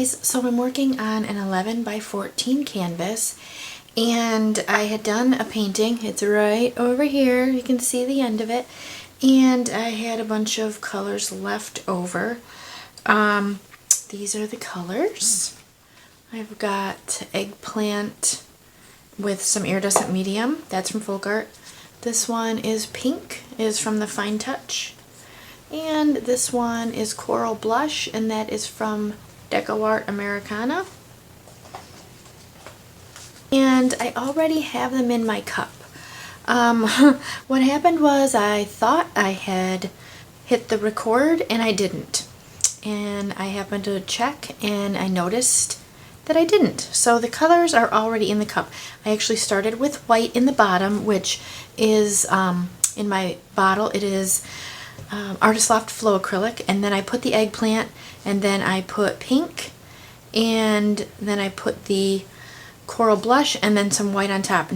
guys, so I'm working on an 11 by 14 canvas, and I had done a painting. It's right over here, you can see the end of it, and I had a bunch of colors left over. These are the colors. I've got eggplant with some iridescent medium, that's from FolkArt. This one is pink, is from the Fine Touch. And this one is coral blush, and that is from Decoart Americana. And I already have them in my cup. What happened was I thought I had hit the record and I didn't. And I happened to check and I noticed that I didn't. So the colors are already in the cup. I actually started with white in the bottom, which is, in my bottle, it is Artist Loft Flow Acrylic, and then I put the eggplant, and then I put pink, and then I put the coral blush, and then some white on top.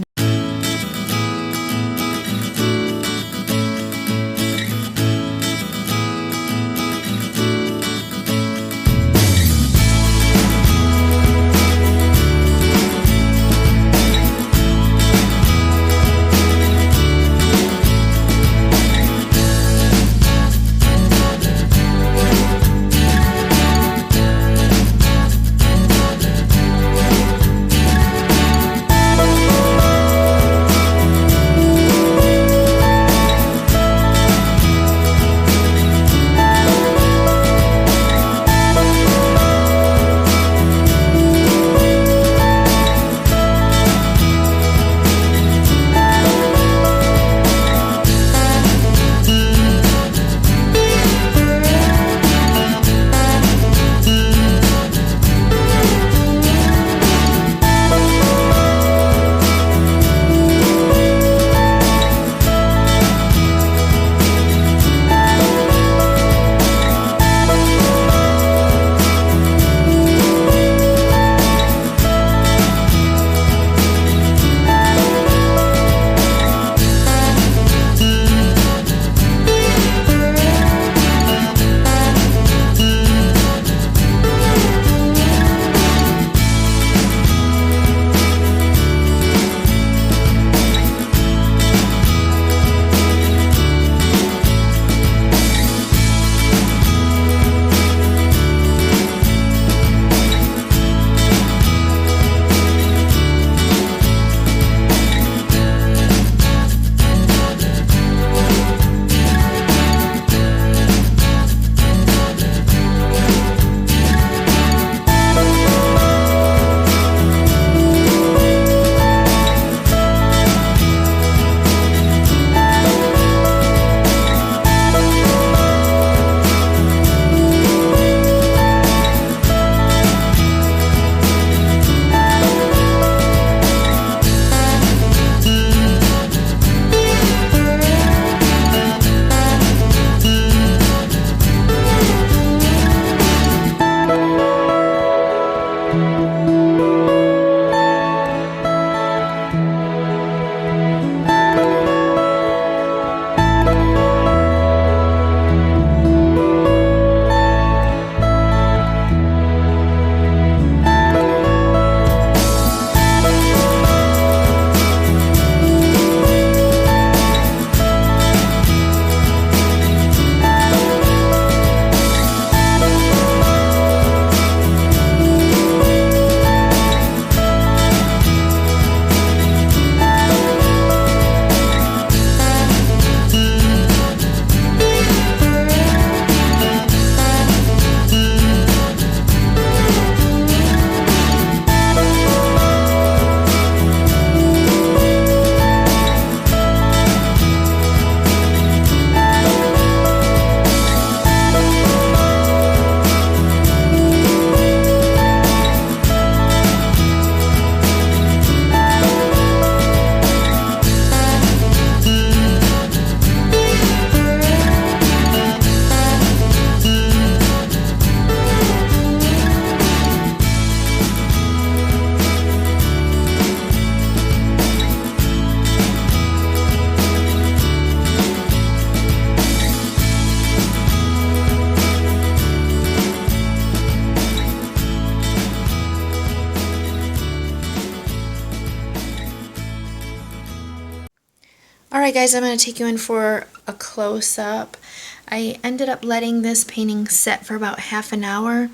Alright guys, I'm going to take you in for a close-up. I ended up letting this painting set for about half an hour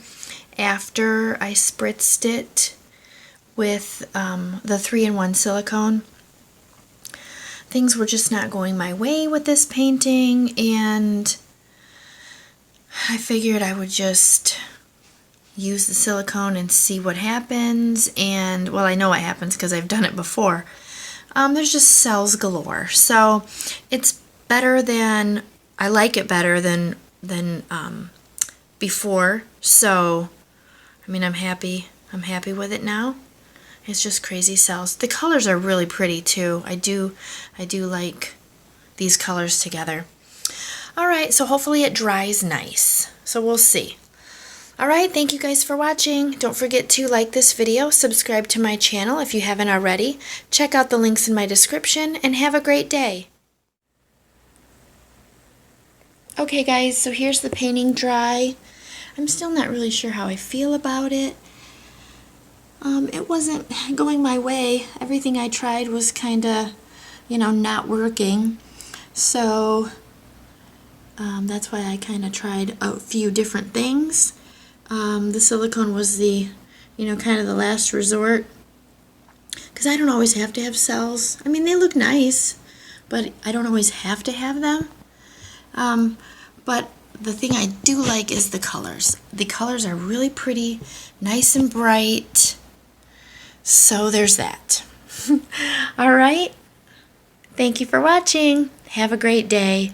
after I spritzed it with the 3-in-1 silicone. Things were just not going my way with this painting, and I figured I would just use the silicone and see what happens. And well, I know what happens because I've done it before. There's just cells galore. So it's better than, I like it better than before. So I mean, I'm happy with it now. It's just crazy cells. The colors are really pretty too. I do like these colors together. Alright, so hopefully it dries nice. So we'll see. Alright, thank you guys for watching. Don't forget to like this video, subscribe to my channel if you haven't already, check out the links in my description, and have a great day. Okay guys, so here's the painting dry. I'm still not really sure how I feel about it. It wasn't going my way. Everything I tried was kind of, not working. So that's why I kind of tried a few different things. The silicone was the, kind of the last resort. Because I don't always have to have cells. I mean, they look nice, but I don't always have to have them. But the thing I do like is the colors. The colors are really pretty, nice and bright. So there's that. Alright. Thank you for watching. Have a great day.